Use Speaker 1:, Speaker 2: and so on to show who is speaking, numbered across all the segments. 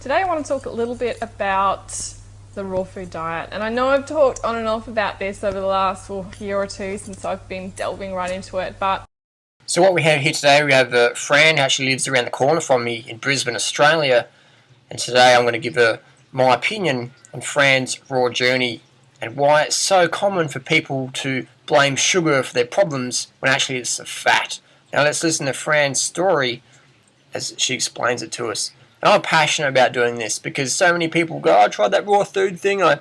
Speaker 1: Today I want to talk a little bit about the raw food diet, and I know I've talked on and off about this over the last year or two since I've been delving right into it, but
Speaker 2: So what we have here today, we have Fran, who actually lives around the corner from me in Brisbane, Australia, and today I'm going to give her my opinion on Fran's raw journey and why it's so common for people to blame sugar for their problems when actually it's the fat. Now let's listen to Fran's story as she explains it to us. And I'm passionate about doing this because so many people go, I tried that raw food thing, I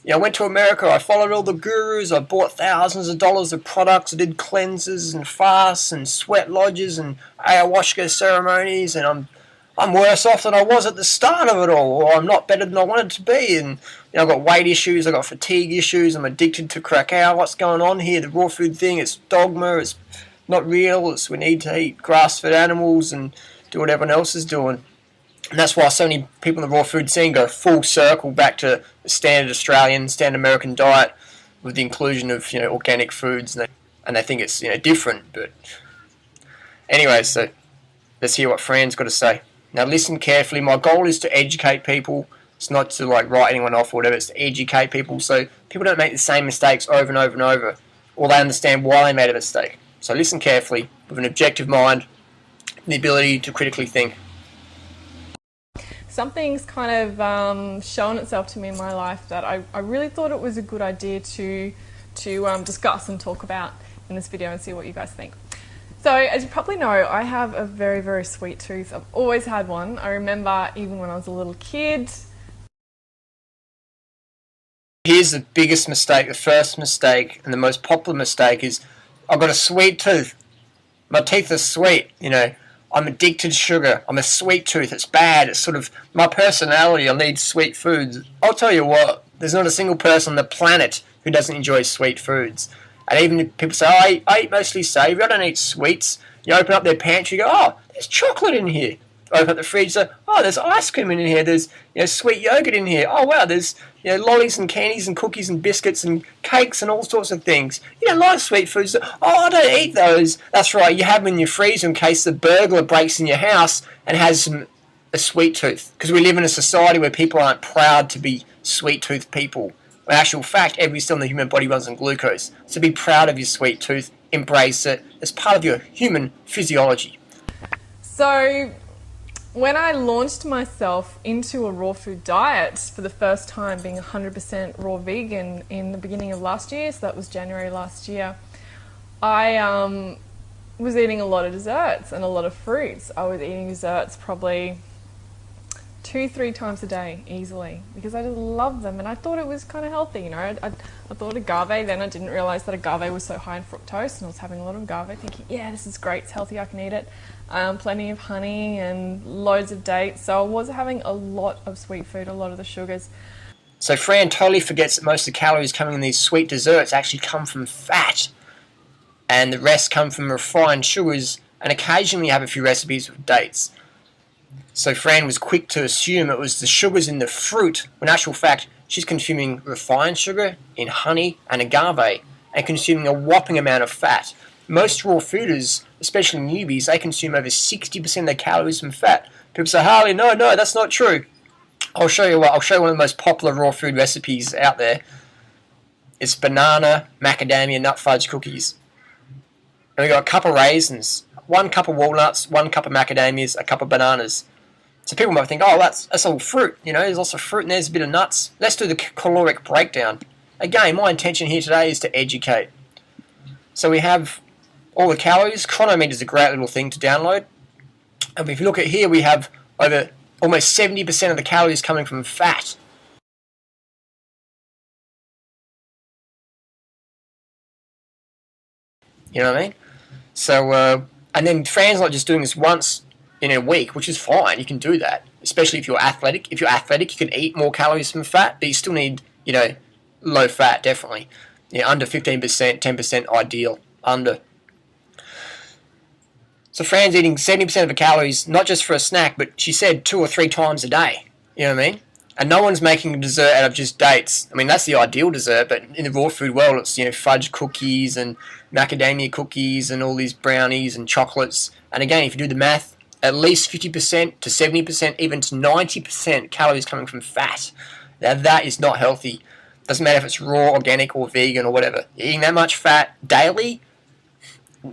Speaker 2: went to America, I followed all the gurus, I bought thousands of dollars of products, I did cleanses and fasts and sweat lodges and ayahuasca ceremonies, and I'm worse off than I was at the start of it all, or I'm not better than I wanted to be, and I've got weight issues, I've got fatigue issues, I'm addicted to cacao, what's going on here? The raw food thing, it's dogma, it's not real, we need to eat grass-fed animals and do what everyone else is doing. And that's why so many people in the raw food scene go full circle back to the standard Australian, standard American diet with the inclusion of organic foods, and they think it's different. But anyway, so let's hear what Fran's got to say. Now listen carefully. My goal is to educate people. It's not to write anyone off or whatever. It's to educate people so people don't make the same mistakes over and over and over, or they understand why they made a mistake. So listen carefully with an objective mind and the ability to critically think.
Speaker 1: something's kind of shown itself to me in my life that I really thought it was a good idea to discuss and talk about in this video and see what you guys think. So as you probably know, I have a very, very sweet tooth. I've always had one. I remember even when I was a little kid.
Speaker 2: Here's the biggest mistake, the first mistake, and the most popular mistake is, I've got a sweet tooth. My teeth are sweet, I'm addicted to sugar. I'm a sweet tooth. It's bad. It's sort of my personality. I need sweet foods. I'll tell you what, there's not a single person on the planet who doesn't enjoy sweet foods. And even if people say, oh, I eat mostly savoury, I don't eat sweets. You open up their pantry, you go, oh, there's chocolate in here. Open up the fridge, say, oh, there's ice cream in here. There's sweet yogurt in here. Oh, wow, there's lollies and candies and cookies and biscuits and cakes and all sorts of things. You don't like sweet foods. Oh, I don't eat those. That's right, you have them in your freezer in case the burglar breaks in your house and has a sweet tooth. Because we live in a society where people aren't proud to be sweet tooth people. In actual fact, every cell in the human body runs on glucose. So be proud of your sweet tooth. Embrace it as part of your human physiology.
Speaker 1: So when I launched myself into a raw food diet for the first time, being 100% raw vegan in the beginning of last year, so that was January last year, I was eating a lot of desserts and a lot of fruits. I was eating desserts probably 2-3 times a day easily because I just love them, and I thought it was kind of healthy. I thought agave, then I didn't realise that agave was so high in fructose, and I was having a lot of agave thinking, yeah, this is great, it's healthy, I can eat it. Plenty of honey and loads of dates, so I was having a lot of sweet food, a lot of the sugars.
Speaker 2: So Fran totally forgets that most of the calories coming in these sweet desserts actually come from fat, and the rest come from refined sugars, and occasionally have a few recipes with dates. So Fran was quick to assume it was the sugars in the fruit, when in actual fact she's consuming refined sugar in honey and agave, and consuming a whopping amount of fat. Most raw fooders, especially newbies, they consume over 60% of their calories from fat. People say, Harley, no, that's not true. I'll show you one of the most popular raw food recipes out there. It's banana macadamia nut fudge cookies. And we got a cup of raisins, 1 cup of walnuts, 1 cup of macadamias, a cup of bananas. So people might think, oh, that's all fruit. There's lots of fruit and there's a bit of nuts. Let's do the caloric breakdown. Again, my intention here today is to educate. So we have all the calories. Chronometer is a great little thing to download. And if you look at here, we have over almost 70% of the calories coming from fat. You know what I mean? So, and then Fran's not just doing this once in a week, which is fine. You can do that, especially if you're athletic. If you're athletic, you can eat more calories from fat, but you still need, low fat, definitely. Under 15%, 10% ideal, under. So Fran's eating 70% of her calories, not just for a snack, but she said 2 or 3 times a day. You know what I mean? And no one's making a dessert out of just dates. I mean, that's the ideal dessert, but in the raw food world, it's, fudge cookies and macadamia cookies and all these brownies and chocolates. And again, if you do the math, at least 50% to 70%, even to 90% calories coming from fat. Now that is not healthy. Doesn't matter if it's raw, organic, or vegan, or whatever. Eating that much fat daily,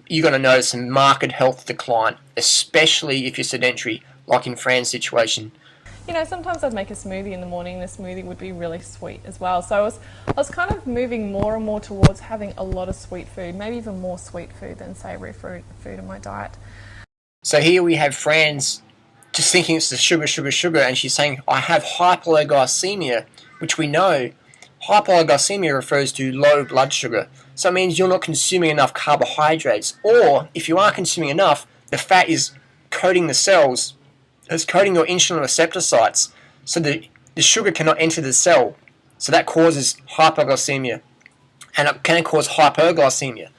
Speaker 2: you're going to notice a marked health decline, especially if you're sedentary, like in Fran's situation.
Speaker 1: You know, sometimes I'd make a smoothie in the morning, and the smoothie would be really sweet as well. So I was kind of moving more and more towards having a lot of sweet food, maybe even more sweet food than savoury food in my diet.
Speaker 2: So here we have Fran's just thinking it's the sugar, and she's saying, I have hypoglycemia, which we know, hypoglycemia refers to low blood sugar. So it means you're not consuming enough carbohydrates, or if you are consuming enough, the fat is coating the cells, it's coating your insulin receptor sites, so the sugar cannot enter the cell. So that causes hypoglycemia, and it can cause hyperglycemia.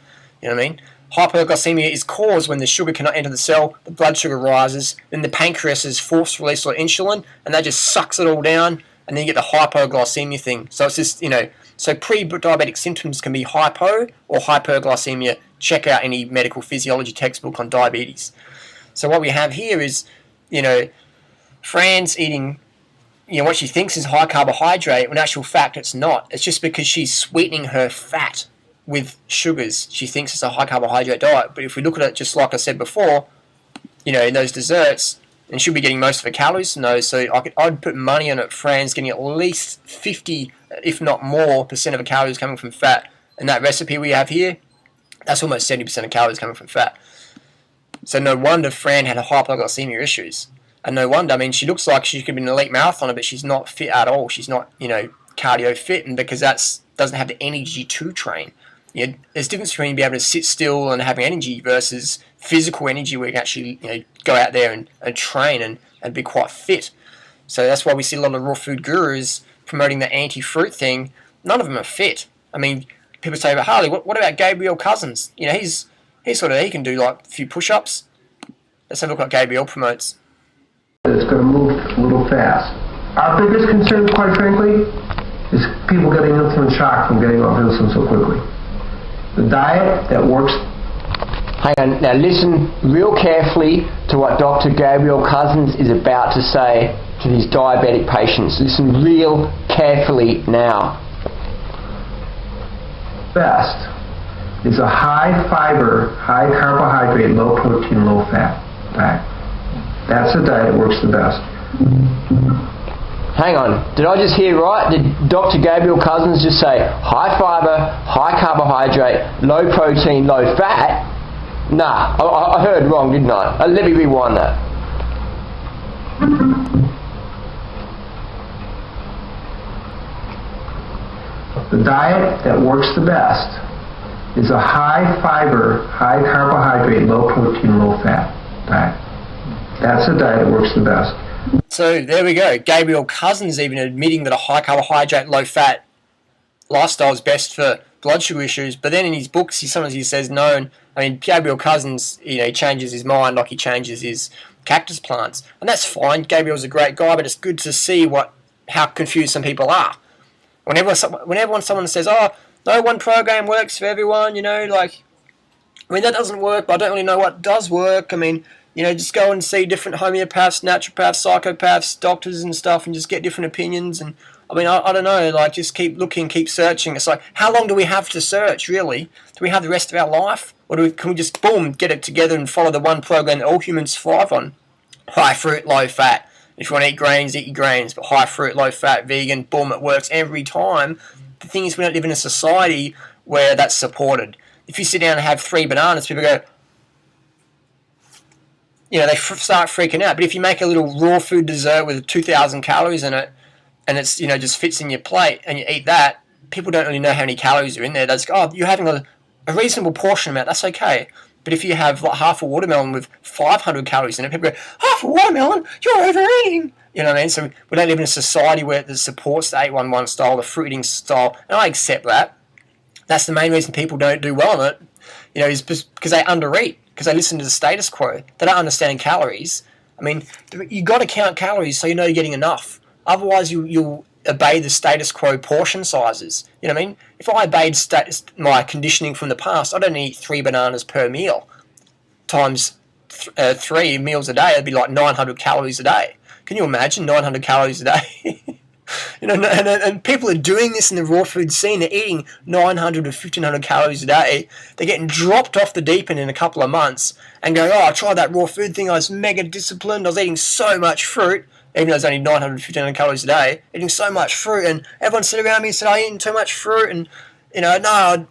Speaker 2: You know what I mean? Hyperglycemia is caused when the sugar cannot enter the cell, the blood sugar rises, then the pancreas is forced release of insulin, and that just sucks it all down, and then you get the hypoglycemia thing. So it's just, you know, so pre-diabetic symptoms can be hypo or hyperglycemia. Check out any medical physiology textbook on diabetes. So what we have here is, you know, Fran's eating, you know, what she thinks is high carbohydrate, when in actual fact it's not. It's just because she's sweetening her fat with sugars. She thinks it's a high carbohydrate diet. But if we look at it just like I said before, you know, in those desserts, and she'll be getting most of her calories from those, so I'd put money on it. Fran's getting at least 50, if not more, % of her calories coming from fat. And that recipe we have here, that's almost 70% of calories coming from fat. So no wonder Fran had hypoglycemia issues. And no wonder, I mean, she looks like she could be an elite marathoner, but she's not fit at all. She's not, you know, cardio fit, and because that doesn't have the energy to train. You know, there's a difference between being able to sit still and having energy versus physical energy where you can actually, you know, go out there and train and be quite fit. So that's why we see a lot of raw food gurus promoting the anti-fruit thing. None of them are fit. I mean, people say, but Harley, what about Gabriel Cousins? You know, he's sort of, he can do like a few push-ups. Let's have a look what Gabriel promotes.
Speaker 3: It's going to move a little fast. Our biggest concern, quite frankly, is people getting insulin shock from getting off insulin so quickly. The diet that works.
Speaker 4: Hang on, now listen real carefully to what Dr. Gabriel Cousins is about to say to these diabetic patients. Listen real carefully now.
Speaker 3: Best is a high fiber, high carbohydrate, low protein, low fat diet. That's the diet that works the best.
Speaker 4: Hang on, did I just hear right? Did Dr. Gabriel Cousins just say high fiber, high carbohydrate, low protein, low fat? Nah, I heard wrong, didn't I? Let me rewind that.
Speaker 3: The diet that works the best is a high fiber, high carbohydrate, low protein, low fat diet. That's the diet that works the best.
Speaker 2: So there we go. Gabriel Cousins even admitting that a high carbohydrate, low fat lifestyle is best for blood sugar issues. But then in his books, sometimes he says no. And, I mean, Gabriel Cousins, you know, he changes his mind like he changes his cactus plants, and that's fine. Gabriel's a great guy, but it's good to see how confused some people are. Whenever someone says, "Oh, no one program works for everyone," you know, like, I mean, that doesn't work. But I don't really know what does work. I mean, you know, just go and see different homeopaths, naturopaths, psychopaths, doctors and stuff, and just get different opinions. And I mean, I don't know, like, just keep looking, keep searching. It's like, how long do we have to search, really? Do we have the rest of our life? Or can we just, boom, get it together and follow the one program that all humans thrive on? High fruit, low fat. If you want to eat grains, eat your grains. But high fruit, low fat, vegan, boom, it works every time. The thing is, we don't live in a society where that's supported. If you sit down and have 3 bananas, people go, you know, they start freaking out. But if you make a little raw food dessert with 2,000 calories in it, and it's, you know, just fits in your plate, and you eat that, people don't really know how many calories are in there. They just go, oh, you're having a reasonable portion amount, that's okay. But if you have like half a watermelon with 500 calories in it, people go, half a watermelon? You're overeating! You know what I mean? So we don't live in a society where it supports the 811 style, the fruit eating style, and I accept that. That's the main reason people don't do well on it, you know, is because they undereat, because they listen to the status quo. They don't understand calories. I mean, you got to count calories so you know you're getting enough. Otherwise, you'll obey the status quo portion sizes. You know what I mean? If I obeyed my conditioning from the past, I'd only eat 3 bananas per meal times 3 meals a day, it'd be like 900 calories a day. Can you imagine 900 calories a day? You know, and people are doing this in the raw food scene. They're eating 900 to 1500 calories a day. They're getting dropped off the deep end in a couple of months and going, oh, I tried that raw food thing. I was mega disciplined. I was eating so much fruit, even though it's only 900 to 1500 calories a day, eating so much fruit. And everyone sat around me and said, I'm eating too much fruit. And, you know, no.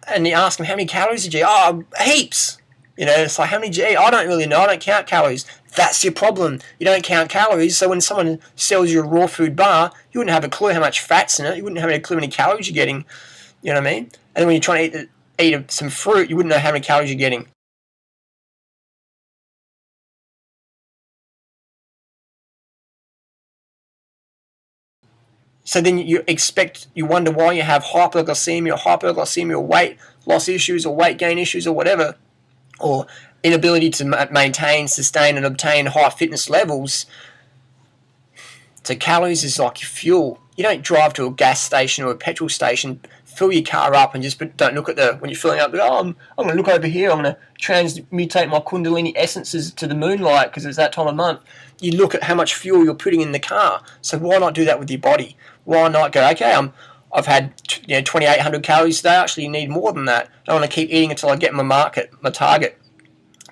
Speaker 2: And you ask them, how many calories did you eat? Oh, heaps. You know, it's like, how many did you eat? I don't really know. I don't count calories. That's your problem. You don't count calories. So when someone sells you a raw food bar, you wouldn't have a clue how much fat's in it. You wouldn't have a clue how many calories you're getting. You know what I mean? And then when you're trying to eat some fruit, you wouldn't know how many calories you're getting. So then you wonder why you have hypoglycemia or weight loss issues or weight gain issues or whatever, or inability to maintain, sustain and obtain high fitness levels. So calories is like your fuel. You don't drive to a gas station or a petrol station, fill your car up and just don't look at when you're filling up, oh, I'm going to look over here, I'm going to transmutate my Kundalini essences to the moonlight because it's that time of month. You look at how much fuel you're putting in the car. So why not do that with your body? Why not go, okay, I've had 2,800 calories today, I actually need more than that. I want to keep eating until I get my target.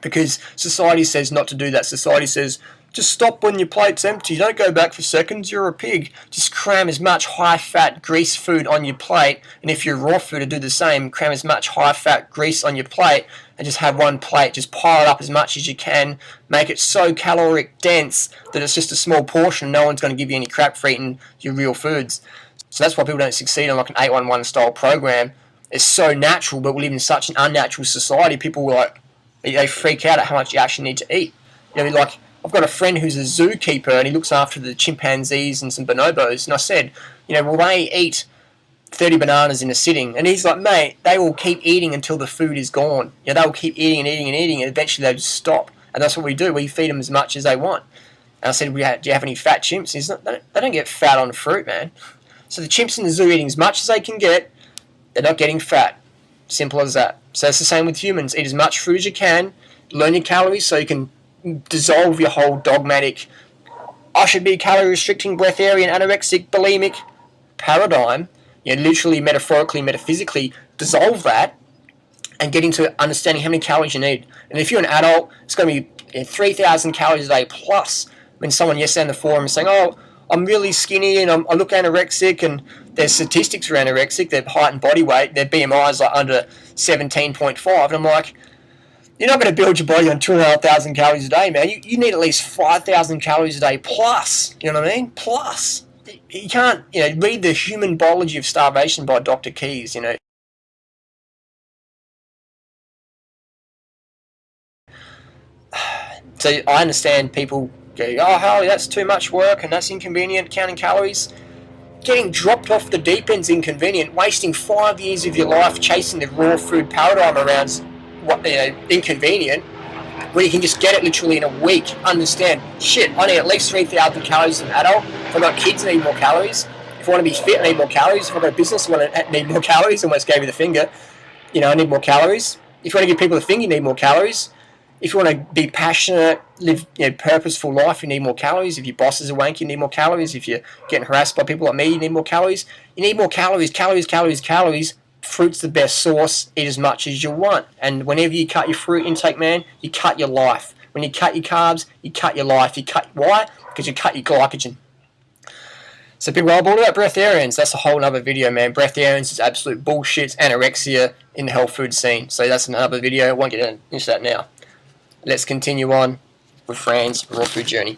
Speaker 2: Because society says not to do that. Society says, just stop when your plate's empty. Don't go back for seconds. You're a pig. Just cram as much high-fat grease food on your plate. And if you're raw food, to do the same. Cram as much high-fat grease on your plate and just have one plate. Just pile it up as much as you can. Make it so caloric dense that it's just a small portion. No one's going to give you any crap for eating your real foods. So that's why people don't succeed on like an 811 style program. It's so natural, but we live in such an unnatural society. People they freak out at how much you actually need to eat. You know, like, I've got a friend who's a zookeeper and he looks after the chimpanzees and some bonobos, and I said, will they eat 30 bananas in a sitting? And he's like, mate, they will keep eating until the food is gone. They will keep eating and eating and eating, and eventually they just stop. And that's what we do. We feed them as much as they want. And I said, do you have any fat chimps? He's like, they don't get fat on fruit, man. So the chimps in the zoo eating as much as they can get, they're not getting fat. Simple as that. So it's the same with humans. Eat as much food as you can, learn your calories so you can dissolve your whole dogmatic, I should be calorie restricting, breatharian, anorexic, bulimic paradigm. Literally, metaphorically, metaphysically, dissolve that and get into understanding how many calories you need. And if you're an adult, it's going to be 3,000 calories a day plus. When someone yesterday in the forum is saying, oh, I'm really skinny and I look anorexic, and there's statistics for anorexic, their height and body weight, their BMI is like under 17.5, and I'm like, you're not going to build your body on 2,500 calories a day, man. You need at least 5,000 calories a day plus, you know what I mean? Plus. You can't, read The Human Biology of Starvation by Dr. Keyes, So I understand people go, oh, Harley, that's too much work and that's inconvenient, counting calories. Getting dropped off the deep end's inconvenient. Wasting 5 years of your life chasing the raw food paradigm around's inconvenient, when you can just get it literally in a week. Understand, shit, I need at least 3,000 calories as an adult. If I've got kids, I need more calories. If I want to be fit, I need more calories. If I've got a business, I need more calories. Almost gave you the finger. I need more calories. If you want to give people the finger, you need more calories. If you want to be passionate, live purposeful life, you need more calories. If your boss is a wank, you need more calories. If you're getting harassed by people like me, you need more calories. You need more calories, calories, calories, calories. Fruit's the best source. Eat as much as you want. And whenever you cut your fruit intake, man, you cut your life. When you cut your carbs, you cut your life. Why? Because you cut your glycogen. So people are all about breatharians. That's a whole other video, man. Breatharians is absolute bullshit. It's anorexia in the health food scene. So that's another video. I won't get into that now. Let's continue on with Fran's raw food journey.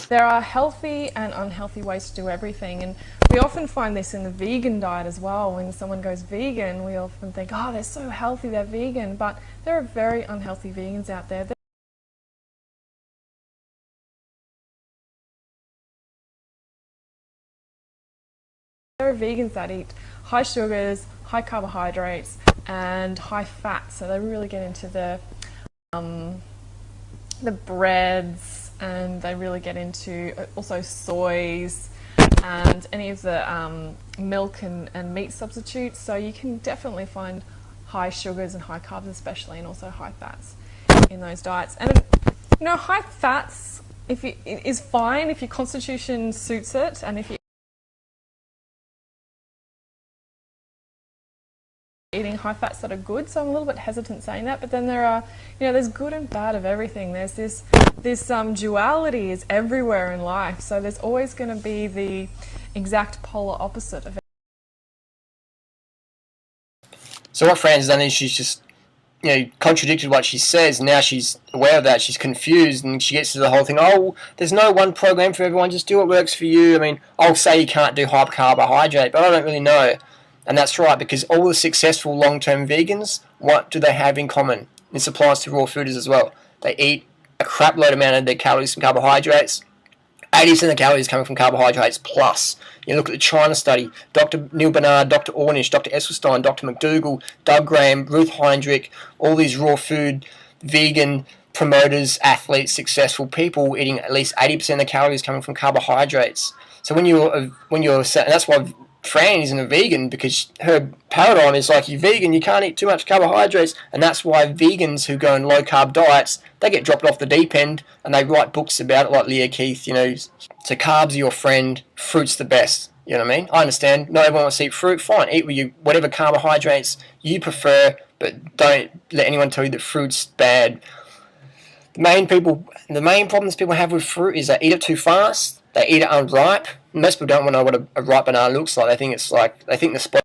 Speaker 1: There are healthy and unhealthy ways to do everything, and we often find this in the vegan diet as well. When someone goes vegan, we often think, oh, they're so healthy, they're vegan, but there are very unhealthy vegans out there. There are vegans that eat high sugars, high carbohydrates, and high fat, so they really get into the breads, and they really get into also soys and any of the milk and meat substitutes. So you can definitely find high sugars and high carbs especially, and also high fats in those diets. And you know, high fats is fine if your constitution suits it, and if you're eating high fats that are good. So I'm a little bit hesitant saying that, but then there are, you know, there's good and bad of everything. There's this duality is everywhere in life. So there's always going to be the exact polar opposite of it.
Speaker 2: So what Fran's done is she's just, you know, contradicted what she says, and now she's aware of that, she's confused, and she gets to the whole thing, oh, there's no one program for everyone, just do what works for you. I mean, I'll say you can't do high carbohydrate, but I don't really know. And that's right, because all the successful long-term vegans, what do they have in common? This applies to raw fooders as well. They eat a crap load amount of their calories from carbohydrates. 80% of the calories coming from carbohydrates plus. You look at the China study, Dr. Neil Barnard, Dr. Ornish, Dr. Esselstyn, Dr. McDougall, Doug Graham, Ruth Heinrich, all these raw food, vegan promoters, athletes, successful people eating at least 80% of the calories coming from carbohydrates. So when you're, and that's why Fran isn't a vegan, because her paradigm is like, you're vegan, you can't eat too much carbohydrates, and that's why vegans who go on low-carb diets, they get dropped off the deep end, and they write books about it, like Leah Keith, you know, so carbs are your friend, fruit's the best, you know what I mean? I understand, not everyone wants to eat fruit, fine, eat with you, whatever carbohydrates you prefer, but don't let anyone tell you that fruit's bad. The main problems people have with fruit is they eat it too fast, they eat it unripe. Most people don't want to know what a ripe banana looks like. They think the spotty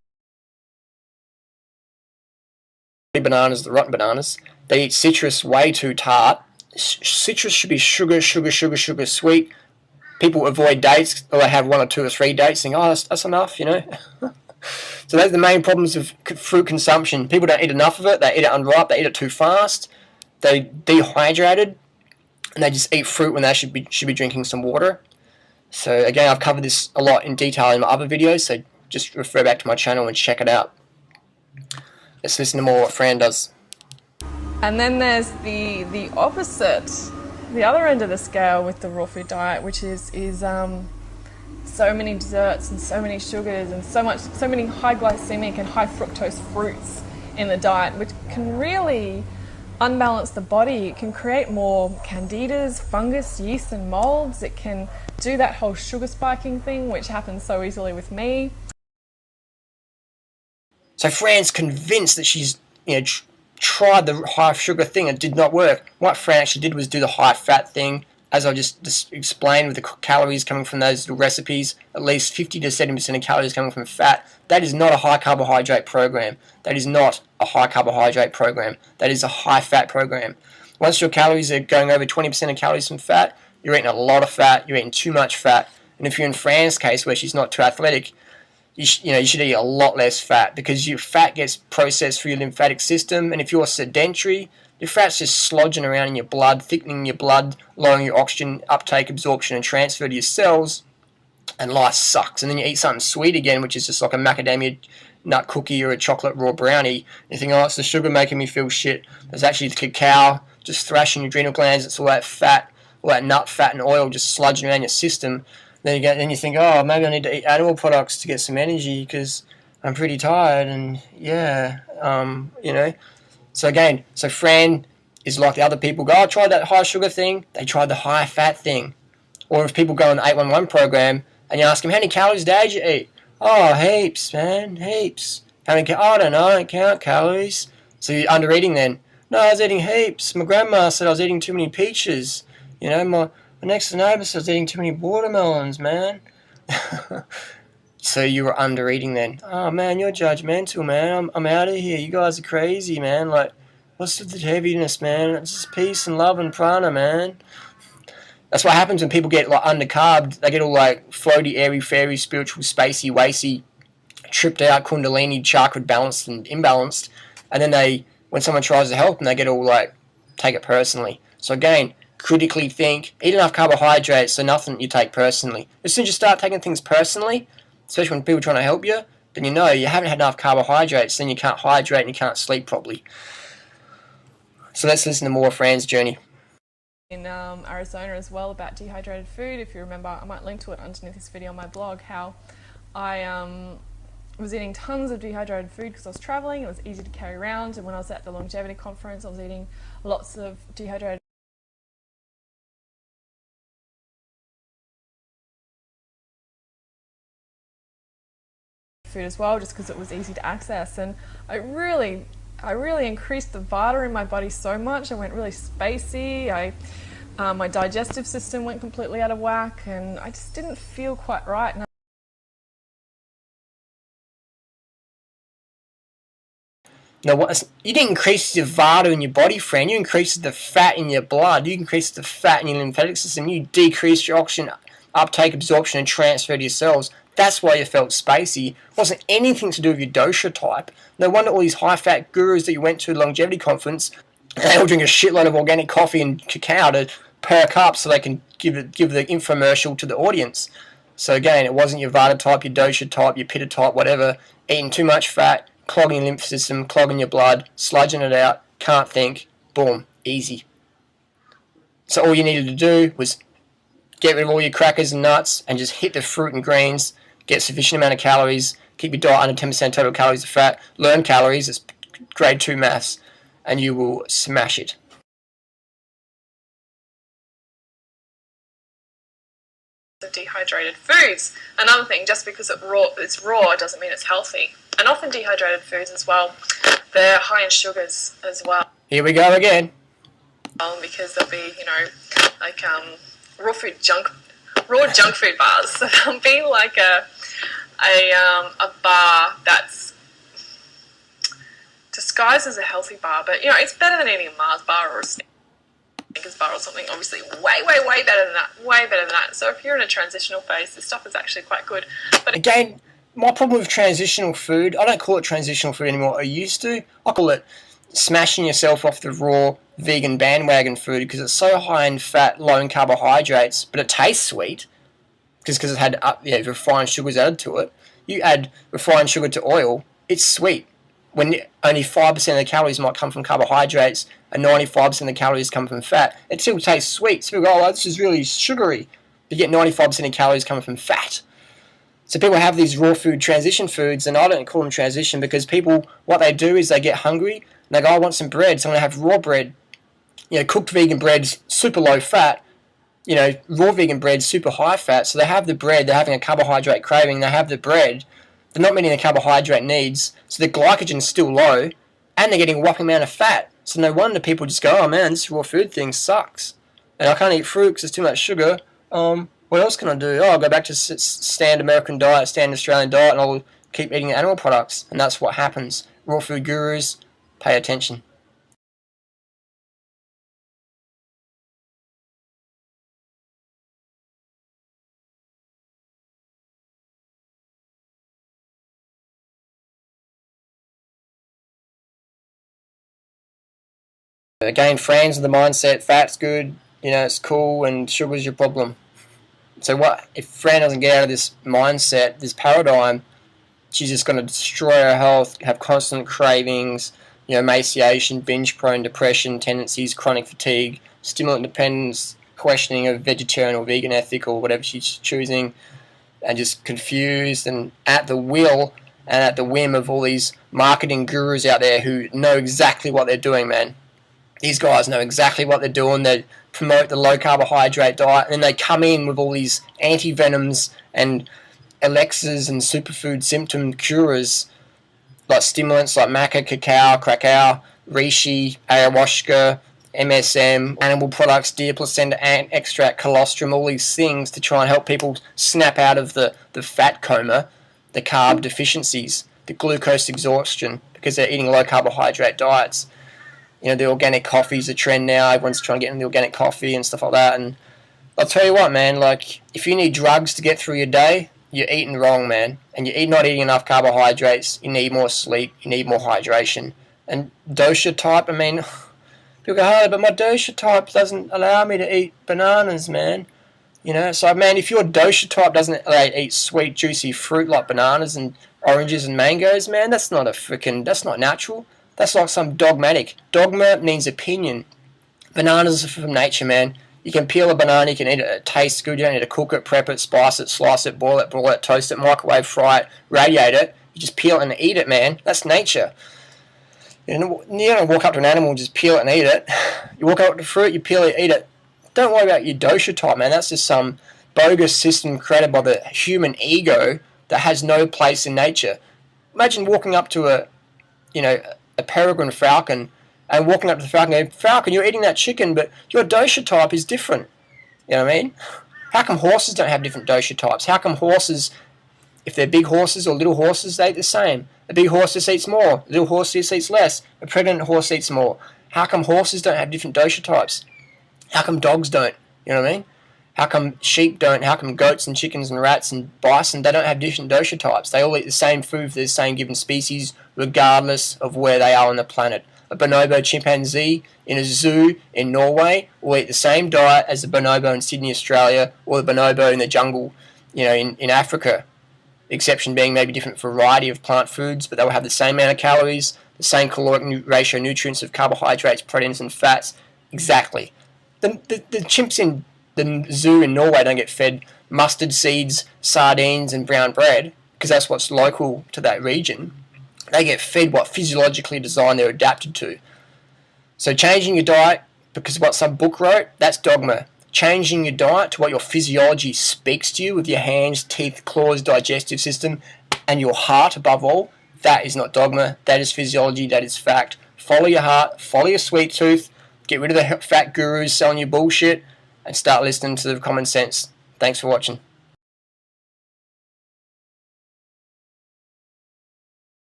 Speaker 2: bananas, the rotten bananas. They eat citrus way too tart. Citrus should be sugar, sweet. People avoid dates, or they have 1 or 2 or 3 dates, think, oh, that's enough, you know. So those are the main problems of fruit consumption. People don't eat enough of it. They eat it unripe. They eat it too fast. They dehydrated, and they just eat fruit when they should be drinking some water. So again, I've covered this a lot in detail in my other videos, so just refer back to my channel and check it out. Let's listen to more what Fran does.
Speaker 1: And then there's the opposite, the other end of the scale with the raw food diet, which is so many desserts and so many sugars and so many high glycemic and high fructose fruits in the diet, which can really unbalance the body. It can create more candidas, fungus, yeast and molds. It can do that whole sugar spiking thing, which happens so easily with me.
Speaker 2: So Fran's convinced that she's, you know, tried the high sugar thing. It did not work. What Fran actually did was do the high fat thing, as I just explained, with the calories coming from those little recipes. At least 50 to 70% of calories coming from fat. That is not a high carbohydrate program. That is not a high carbohydrate program. That is a high fat program. Once your calories are going over 20% of calories from fat, you're eating a lot of fat. You're eating too much fat. And if you're in Fran's case, where she's not too athletic, you should eat a lot less fat, because your fat gets processed through your lymphatic system, and if you're sedentary, your fat's just slodging around in your blood, thickening your blood, lowering your oxygen uptake, absorption, and transfer to your cells, and life sucks. And then you eat something sweet again, which is just like a macadamia nut cookie or a chocolate raw brownie, and you think, oh, it's the sugar making me feel shit. There's actually the cacao just thrashing your adrenal glands. It's all that fat, all that nut fat and oil just sludging around your system. Then you think, oh, maybe I need to eat animal products to get some energy because I'm pretty tired, and yeah, you know. So again, so Fran is like the other people go, oh, I tried that high sugar thing. They tried the high fat thing. Or if people go on the 811 program and you ask them, how many calories a day did you eat? Oh, heaps, man, heaps. How many? I don't know, I don't count calories. So you're under eating then. No, I was eating heaps. My grandma said I was eating too many peaches. You know, my next door neighbour said I was eating too many watermelons, man. So you were under eating then. Oh man, you're judgmental, man. I'm out of here. You guys are crazy, man. Like, what's with the heaviness, man? It's just peace and love and prana, man. That's what happens when people get like undercarbed. They get all like floaty, airy, fairy, spiritual, spacey, wacy, tripped out, kundalini, chakra balanced and imbalanced. And then when someone tries to help them, they get all like, take it personally. So again, critically think, eat enough carbohydrates so nothing you take personally. As soon as you start taking things personally, especially when people are trying to help you, then you know you haven't had enough carbohydrates, then you can't hydrate and you can't sleep properly. So let's listen to more of Fran's journey.
Speaker 1: In Arizona as well, about dehydrated food. If you remember, I might link to it underneath this video on my blog, how I was eating tons of dehydrated food because I was traveling. It was easy to carry around, and when I was at the longevity conference, I was eating lots of dehydrated food as well, just because it was easy to access. And I really increased the Vata in my body so much. I went really spacey. My digestive system went completely out of whack, and I just didn't feel quite right.
Speaker 2: Now, you didn't increase your Vata in your body, friend. You increased the fat in your blood. You increased the fat in your lymphatic system. You decreased your oxygen uptake, absorption, and transfer to your cells. That's why you felt spacey. It wasn't anything to do with your dosha type. No wonder all these high-fat gurus that you went to the longevity conference, they all drink a shitload of organic coffee and cacao to perk up so they can give the infomercial to the audience. So again, it wasn't your Vata type, your dosha type, your pitta type, whatever. Eating too much fat, clogging your lymph system, clogging your blood, sludging it out, can't think, boom, easy. So all you needed to do was get rid of all your crackers and nuts and just hit the fruit and greens, get sufficient amount of calories, keep your diet under 10% total calories of fat, learn calories, it's grade 2 maths, and you will smash it.
Speaker 1: Of dehydrated foods. Another thing, just because it's raw doesn't mean it's healthy. And often dehydrated foods as well, they're high in sugars as well.
Speaker 2: Here we go again.
Speaker 1: Because they'll be, like raw junk food bars. So they'll be like a bar that's disguised as a healthy bar, but it's better than eating a Mars bar or a Snickers bar or something. Obviously, way better than that. Way better than that. So if you're in a transitional phase, this stuff is actually quite good. But
Speaker 2: again, my problem with transitional food, I don't call it transitional food anymore. I used to. I call it smashing yourself off the raw vegan bandwagon food because it's so high in fat, low in carbohydrates, but it tastes sweet just because it had refined sugars added to it. You add refined sugar to oil, it's sweet. When only 5% of the calories might come from carbohydrates and 95% of the calories come from fat, it still tastes sweet. So people go, oh, this is really sugary. You get 95% of calories coming from fat. So people have these raw food transition foods, and I don't call them transition because people, what they do is they get hungry and they go, I want some bread, so I'm going to have raw bread. Cooked vegan bread's super low fat. Raw vegan bread's super high fat. So they have the bread, they're having a carbohydrate craving, they have the bread, they're not meeting the carbohydrate needs, so the glycogen's still low, and they're getting a whopping amount of fat. So no wonder people just go, oh man, this raw food thing sucks. And I can't eat fruit because there's too much sugar. What else can I do? Oh, I'll go back to standard American diet, standard Australian diet, and I'll keep eating animal products. And that's what happens. Raw food gurus, pay attention. Again, friends of the mindset, fat's good, it's cool, and sugar's your problem. So what if Fran doesn't get out of this mindset, this paradigm, she's just going to destroy her health, have constant cravings, emaciation, binge-prone depression tendencies, chronic fatigue, stimulant dependence, questioning of vegetarian or vegan ethic or whatever she's choosing, and just confused and at the will and at the whim of all these marketing gurus out there who know exactly what they're doing, man. These guys know exactly what they're doing. They promote the low-carbohydrate diet, and then they come in with all these anti-venoms and elixirs and superfood symptom curers, like stimulants like maca, cacao, reishi, ayahuasca, MSM, animal products, deer placenta, ant extract, colostrum, all these things to try and help people snap out of the fat coma, the carb deficiencies, the glucose exhaustion, because they're eating low-carbohydrate diets. The organic coffee's a trend now. Everyone's trying to get into the organic coffee and stuff like that. And I'll tell you what, man, if you need drugs to get through your day, you're eating wrong, man. And you're not eating enough carbohydrates. You need more sleep. You need more hydration. And dosha type, people go, oh, but my dosha type doesn't allow me to eat bananas, man. So, man, if your dosha type doesn't allow you to eat sweet, juicy fruit like bananas and oranges and mangoes, man, that's not natural. That's like some dogmatic. Dogma means opinion. Bananas are from nature, man. You can peel a banana, you can eat it, it tastes good, you don't need to cook it, prep it, spice it, slice it, boil it, broil it, toast it, microwave, fry it, radiate it. You just peel it and eat it, man. That's nature. You don't walk up to an animal and just peel it and eat it. You walk up to fruit, you peel it, eat it. Don't worry about your dosha type, man. That's just some bogus system created by the human ego that has no place in nature. Imagine walking up to a peregrine falcon and walking up to the falcon and going, Falcon, you're eating that chicken, but your dosha type is different. You know what I mean? How come horses don't have different dosha types? How come horses, if they're big horses or little horses, they eat the same? A big horse just eats more. A little horse just eats less. A pregnant horse eats more. How come horses don't have different dosha types? How come dogs don't? You know what I mean? How come sheep don't? How come goats and chickens and rats and bison, they don't have different dosha types? They all eat the same food for the same given species, regardless of where they are on the planet. A bonobo chimpanzee in a zoo in Norway will eat the same diet as the bonobo in Sydney, Australia, or the bonobo in the jungle, in Africa. The exception being maybe different variety of plant foods, but they will have the same amount of calories, the same caloric ratio nutrients of carbohydrates, proteins, and fats. Exactly. The chimps in the zoo in Norway don't get fed mustard seeds, sardines, and brown bread, because that's what's local to that region. They get fed what physiologically designed they're adapted to. So changing your diet because of what some book wrote, that's dogma. Changing your diet to what your physiology speaks to you with your hands, teeth, claws, digestive system, and your heart above all, that is not dogma. That is physiology. That is fact. Follow your heart. Follow your sweet tooth. Get rid of the fat gurus selling you bullshit and start listening to the common sense. Thanks for watching.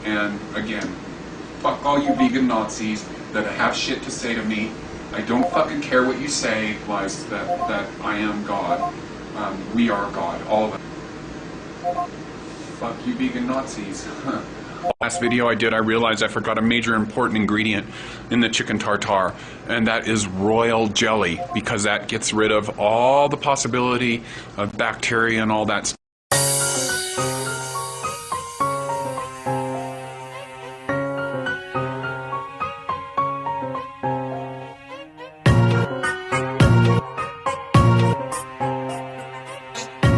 Speaker 5: And again, fuck all you vegan Nazis that have shit to say to me. I don't fucking care what you say, lies that I am God. We are God, all of it. Fuck you vegan Nazis. Last video I did, I realized I forgot a major important ingredient in the chicken tartare, and that is royal jelly, because that gets rid of all the possibility of bacteria and all that stuff.